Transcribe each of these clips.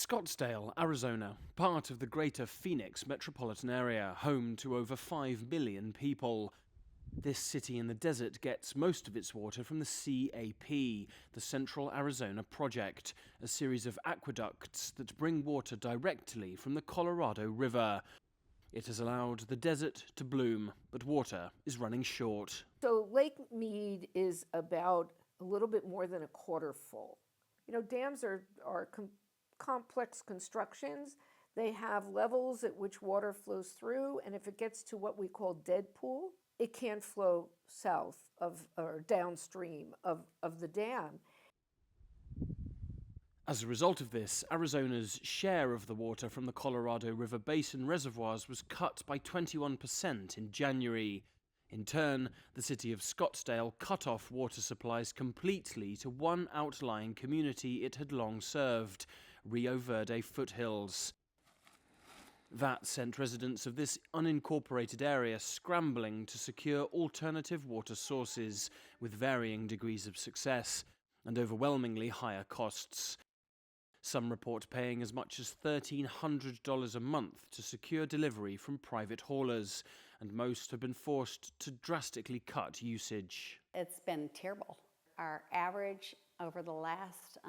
Scottsdale, Arizona, part of the greater Phoenix metropolitan area, home to over 5 million people. This city in the desert gets most of its water from the CAP, the Central Arizona Project, a series of aqueducts that bring water directly from the Colorado River. It has allowed the desert to bloom, but water is running short. So Lake Mead is about a little bit more than a quarter full. You know, dams are complex constructions. They have levels at which water flows through, and if it gets to what we call dead pool, it can't flow south of or downstream of the dam. As a result of this, Arizona's share of the water from the Colorado River Basin reservoirs was cut by 21% in January. In turn, the city of Scottsdale cut off water supplies completely to one outlying community it had long served, Rio Verde foothills. That sent residents of this unincorporated area scrambling to secure alternative water sources with varying degrees of success and overwhelmingly higher costs. Some report paying as much as $1,300 a month to secure delivery from private haulers, and most have been forced to drastically cut usage. It's been terrible. Our average over the last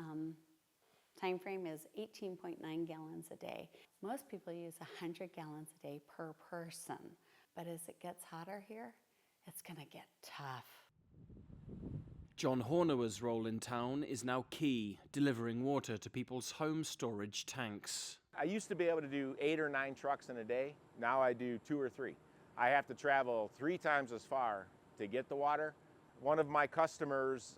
time frame is 18.9 gallons a day. Most people use 100 gallons a day per person, but as it gets hotter here, it's gonna get tough. John Hornewer's role in town is now key, delivering water to people's home storage tanks. I used to be able to do 8 or 9 trucks in a day. Now I do 2 or 3. I have to travel 3 times as far to get the water. One of my customers,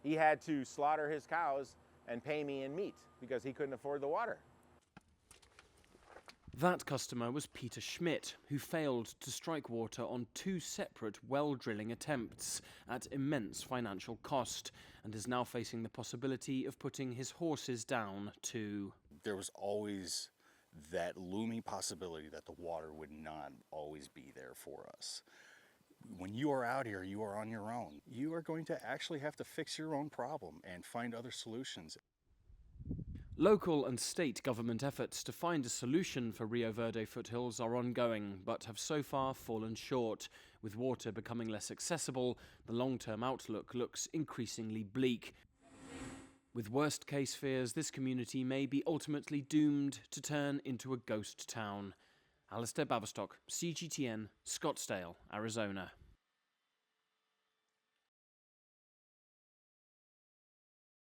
he had to slaughter his cows and pay me in meat because he couldn't afford the water. That customer was Peter Schmidt, who failed to strike water on 2 separate well drilling attempts at immense financial cost, and is now facing the possibility of putting his horses down too. There was always that looming possibility that the water would not always be there for us. When you are out here, you are on your own. You are going to actually have to fix your own problem and find other solutions. Local and state government efforts to find a solution for Rio Verde foothills are ongoing, but have so far fallen short. With water becoming less accessible, the long-term outlook looks increasingly bleak. With worst-case fears, this community may be ultimately doomed to turn into a ghost town. Alasdair, Baverstock, CGTN, Scottsdale, Arizona.